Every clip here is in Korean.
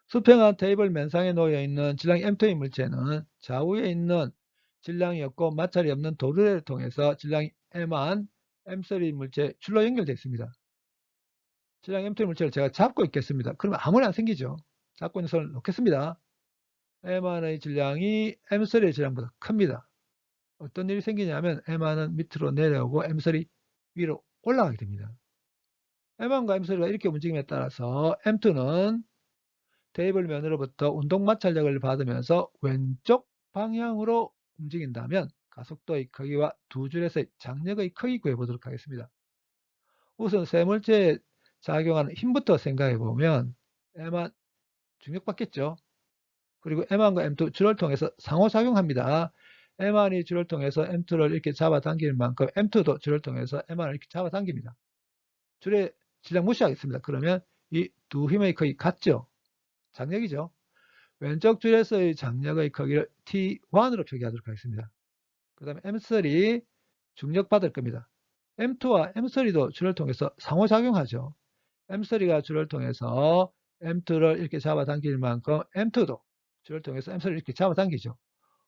수평한 테이블 맨상에 놓여 있는 질량이 M2의 물체는 좌우에 있는 질량이 없고 마찰이 없는 도르래를 통해서 질량이 M한 M3 물체에 줄로 연결되어 있습니다. 질량 M2의 물체를 제가 잡고 있겠습니다. 그러면 아무나 안 생기죠. 잡고 있는 손을 놓겠습니다. M1의 질량이 M3의 질량보다 큽니다. 어떤 일이 생기냐면 M1은 밑으로 내려오고 M3 위로 올라가게 됩니다. M1과 M3가 이렇게 움직임에 따라서 M2는 테이블 면으로부터 운동 마찰력을 받으면서 왼쪽 방향으로 움직인다면 가속도의 크기와 두 줄에서의 장력의 크기 구해보도록 하겠습니다. 우선 세 물체에 작용하는 힘부터 생각해 보면 M1 중력받겠죠. 그리고 M1과 M2 줄을 통해서 상호작용합니다. M1이 줄을 통해서 M2를 이렇게 잡아당길 만큼 M2도 줄을 통해서 M1을 이렇게 잡아당깁니다. 줄의 질량 무시하겠습니다. 그러면 이 두 힘의 크기 같죠? 장력이죠. 왼쪽 줄에서의 장력의 크기를 T1으로 표기하도록 하겠습니다. 그 다음에 M3 중력받을 겁니다. M2와 M3도 줄을 통해서 상호작용하죠. M3가 줄을 통해서 M2를 이렇게 잡아당길 만큼 M2도 줄을 통해서 M3를 이렇게 잡아당기죠.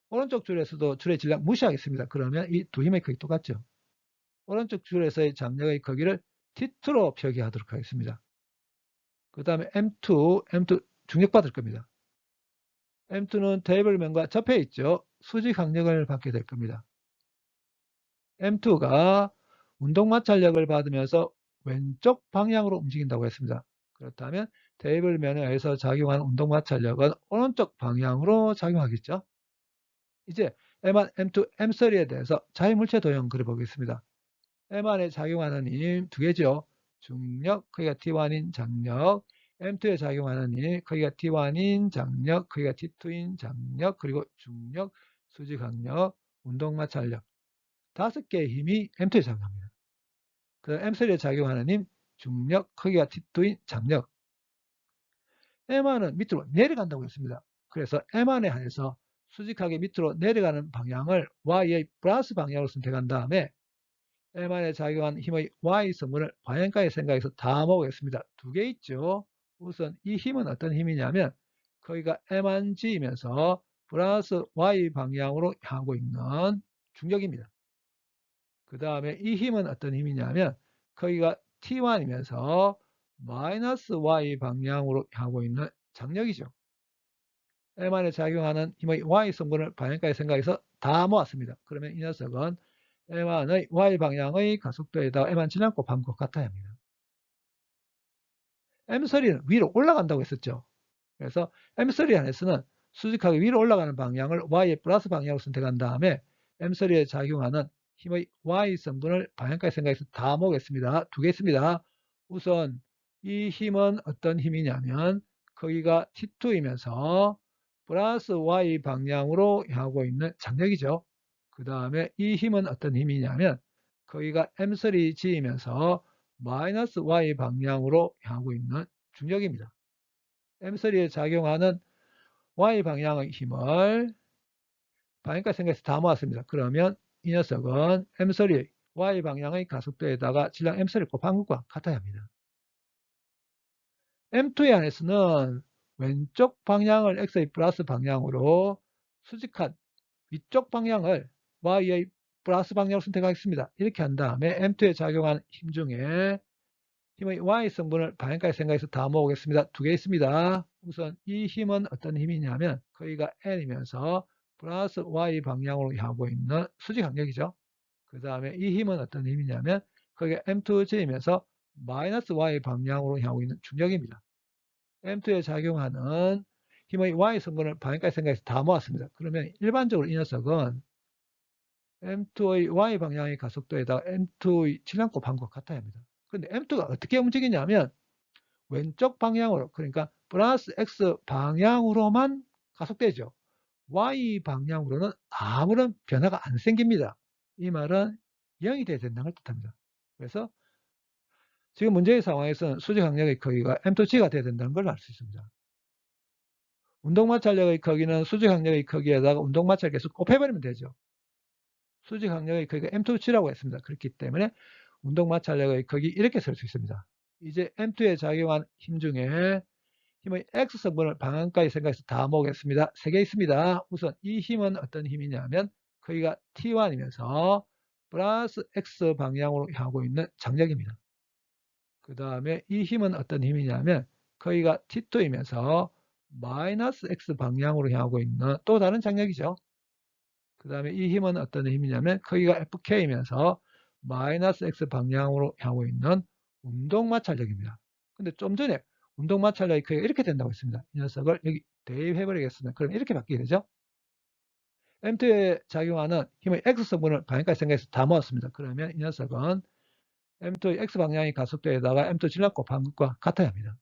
오른쪽 줄에서도 줄의 질량 무시하겠습니다. 그러면 이 두 힘의 크기 똑같죠. 오른쪽 줄에서의 장력의 크기를 T2로 표기하도록 하겠습니다. 그 다음에 M2 중력받을 겁니다. M2는 테이블면과 접해 있죠. 수직 강력을 받게 될 겁니다. M2가 운동 마찰력을 받으면서 왼쪽 방향으로 움직인다고 했습니다. 그렇다면 테이블면에 의해서 작용하는 운동 마찰력은 오른쪽 방향으로 작용하겠죠. 이제 M1, M2, M3에 대해서 자유물체 도형 그려보겠습니다. M1에 작용하는 힘 두 개죠. 중력, 크기가 T1인 장력, M2에 작용하는 힘, 크기가 T1인 장력, 크기가 T2인 장력, 그리고 중력, 수직강력, 운동마찰력. 5개의 힘이 M2에 작용합니다. 그 M3에 작용하는 힘, 중력, 크기가 T2인 장력. M1은 밑으로 내려간다고 했습니다. 그래서 M1에 한해서 수직하게 밑으로 내려가는 방향을 Y의 플러스 방향으로 선택한 다음에 M1에 작용한 힘의 Y성분을 방향가에 생각해서 다 모으겠습니다. 두 개 있죠. 우선 이 힘은 어떤 힘이냐면 거기가 M1G이면서 플러스 Y 방향으로 향하고 있는 중력입니다. 그 다음에 이 힘은 어떤 힘이냐면 거기가 T1이면서 마이너스 Y 방향으로 향하고 있는 장력이죠. M1에 작용하는 힘의 Y성분을 방향가에 생각해서 다 모았습니다. 그러면 이 녀석은 M1의 Y방향의 가속도에다가 M1 질량 곱한 것 같아야 합니다. M3는 위로 올라간다고 했었죠. 그래서 M3 안에서는 수직하게 위로 올라가는 방향을 Y의 플러스 방향으로 선택한 다음에 M3에 작용하는 힘의 Y성분을 방향까지 생각해서 다 모으겠습니다. 두 개 있습니다. 우선 이 힘은 어떤 힘이냐면 거기가 T2이면서 플러스 Y 방향으로 향하고 있는 장력이죠. 그 다음에 이 힘은 어떤 힘이냐면 거기가 M3G이면서 마이너스 Y 방향으로 향하고 있는 중력입니다. M3에 작용하는 Y 방향의 힘을 방향까지 생각해서 다 모았습니다. 그러면 이 녀석은 M3의 Y 방향의 가속도에다가 질량 M3를 곱한 것과 같아야 합니다. M2에 한해서는 왼쪽 방향을 X의 플러스 방향으로 수직한 위쪽 방향을 Y의 플러스 방향으로 선택하겠습니다. 이렇게 한 다음에 M2에 작용한 힘 중에 힘의 Y성분을 방향까지 생각해서 다 모으겠습니다. 두 개 있습니다. 우선 이 힘은 어떤 힘이냐면 거기가 N이면서 플러스 Y 방향으로 향하고 있는 수직 강력이죠. 그 다음에 이 힘은 어떤 힘이냐면 거기가 M2G이면서 마이너스 Y 방향으로 향하고 있는 중력입니다. M2에 작용하는 힘의 Y성분을 방향까지 생각해서 다 모았습니다. 그러면 일반적으로 이 녀석은 M2의 Y 방향의 가속도에다가 M2의 질량 곱한 것 같아야 합니다. 근데 M2가 어떻게 움직이냐면 왼쪽 방향으로, 그러니까 플러스 X 방향으로만 가속되죠. Y 방향으로는 아무런 변화가 안 생깁니다. 이 말은 0이 돼야 된다는 걸 뜻합니다. 그래서 지금 문제의 상황에서는 수직 강력의 크기가 M2G가 돼야 된다는 걸 알 수 있습니다. 운동마찰력의 크기는 수직 강력의 크기에다가 운동마찰 계속 곱해버리면 되죠. 수직 강력의 크기가 M2G라고 했습니다. 그렇기 때문에 운동마찰력의 크기 이렇게 쓸 수 있습니다. 이제 M2에 작용한 힘 중에 힘의 X성분을 방향까지 생각해서 다 모으겠습니다. 3개 있습니다. 우선 이 힘은 어떤 힘이냐면 크기가 T1이면서 플러스 X 방향으로 향하고 있는 장력입니다. 그 다음에 이 힘은 어떤 힘이냐면 크기가 T2이면서 마이너스 X 방향으로 향하고 있는 또 다른 장력이죠. 그 다음에 이 힘은 어떤 힘이냐면 크기가 FK이면서 마이너스 X 방향으로 향하고 있는 운동 마찰력입니다. 근데 좀 전에 운동 마찰력이 크기가 이렇게 된다고 했습니다. 이 녀석을 여기 대입해 버리겠습니다. 그럼 이렇게 바뀌게 되죠. M2에 작용하는 힘의 X성분을 방향까지 생각해서 다 모았습니다. 그러면 이 녀석은 M2의 X방향의 가속도에다가 M2 질량 곱한 것과 같아야 합니다.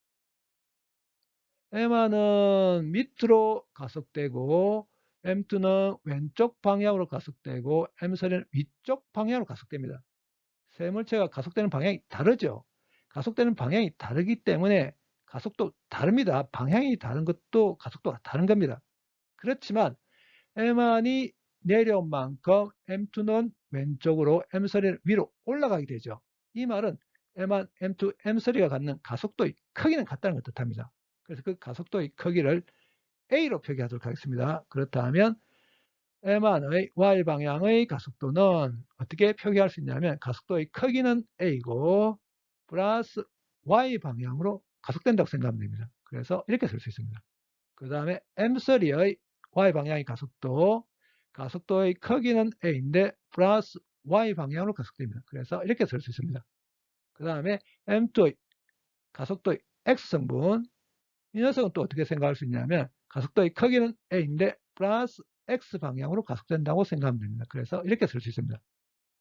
M1은 밑으로 가속되고 M2는 왼쪽 방향으로 가속되고 M3는 위쪽 방향으로 가속됩니다. 세 물체가 가속되는 방향이 다르죠. 가속되는 방향이 다르기 때문에 가속도 다릅니다. 방향이 다른 것도 가속도가 다른 겁니다. 그렇지만 M1이 내려온 만큼 M2는 왼쪽으로 M3는 위로 올라가게 되죠. 이 말은 M1, M2, M3가 갖는 가속도의 크기는 같다는 걸 뜻합니다. 그래서 그 가속도의 크기를 A로 표기하도록 하겠습니다. 그렇다면 M1의 Y방향의 가속도는 어떻게 표기할 수 있냐면 가속도의 크기는 A고 플러스 Y방향으로 가속된다고 생각하면 됩니다. 그래서 이렇게 쓸 수 있습니다. 그 다음에 M3의 Y방향의 가속도의 크기는 A인데 플러스 Y방향으로 가속됩니다. 그래서 이렇게 쓸 수 있습니다. 그 다음에 M2의 가속도의 X성분 이 녀석은 또 어떻게 생각할 수 있냐면 가속도의 크기는 A인데 플러스 X 방향으로 가속된다고 생각하면 됩니다. 그래서 이렇게 쓸 수 있습니다.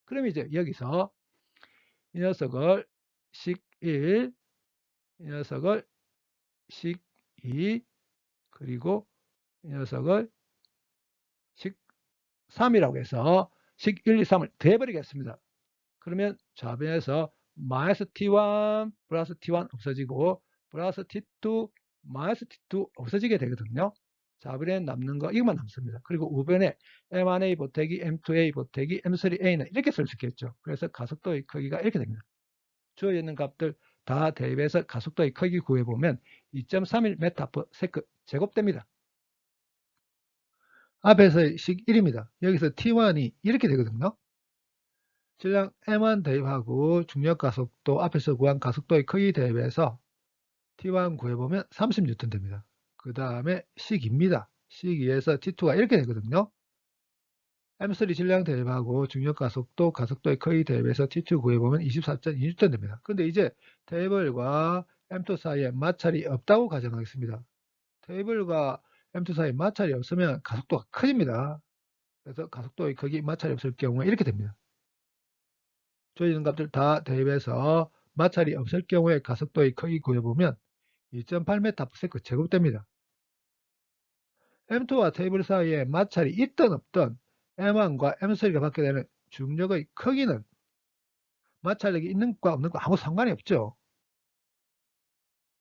그럼 이제 여기서 이 녀석을 식 1, 이 녀석을 식 2, 그리고 이 녀석을 식 3이라고 해서 식 1, 2, 3을 더해버리겠습니다. 그러면 좌변에서 마이너스 T1 플러스 T1 없어지고 플러스 T2 마이너스 T2 없어지게 되거든요. 좌변에 남는 거 이것만 남습니다. 그리고 우변에 M1A 보태기 M2A 보태기 M3A는 이렇게 쓸 수 있겠죠. 그래서 가속도의 크기가 이렇게 됩니다. 주어져 있는 값들 다 대입해서 가속도의 크기 구해보면 2.31 m/s 제곱됩니다. 앞에서 식 1입니다. 여기서 T1이 이렇게 되거든요. 질량 M만 대입하고 중력 가속도 앞에서 구한 가속도의 크기 대입해서 T1 구해보면 30N 됩니다. 그 다음에 식 2입니다. 식 2에서 T2가 이렇게 되거든요. M3 질량 대입하고 중력 가속도, 가속도의 크기 대입해서 T2 구해보면 24.2N 됩니다. 근데 이제 테이블과 M2 사이에 마찰이 없다고 가정하겠습니다. 테이블과 M2 사이에 마찰이 없으면 가속도가 커집니다. 그래서 가속도의 크기 마찰이 없을 경우에 이렇게 됩니다. 주어지는 값들 다 대입해서 마찰이 없을 경우에 가속도의 크기 구해보면 2.8m/s 제곱됩니다. M2와 테이블 사이에 마찰이 있든 없든 M1과 M3가 받게 되는 중력의 크기는 마찰력이 있는 것과 없는 것과 아무 상관이 없죠.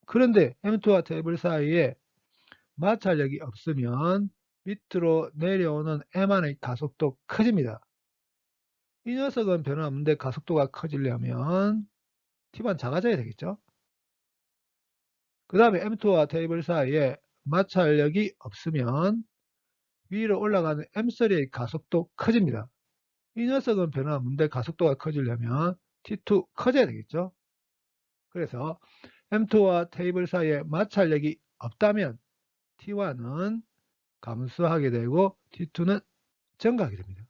그런데 M2와 테이블 사이에 마찰력이 없으면 밑으로 내려오는 M1의 가속도 커집니다. 이 녀석은 변화없는데 가속도가 커지려면 T만 작아져야 되겠죠. 그 다음에 M2와 테이블 사이에 마찰력이 없으면 위로 올라가는 M3의 가속도 커집니다. 이 녀석은 변화없는데 가속도가 커지려면 T2 커져야 되겠죠. 그래서 M2와 테이블 사이에 마찰력이 없다면 T1은 감소하게 되고 T2는 증가하게 됩니다.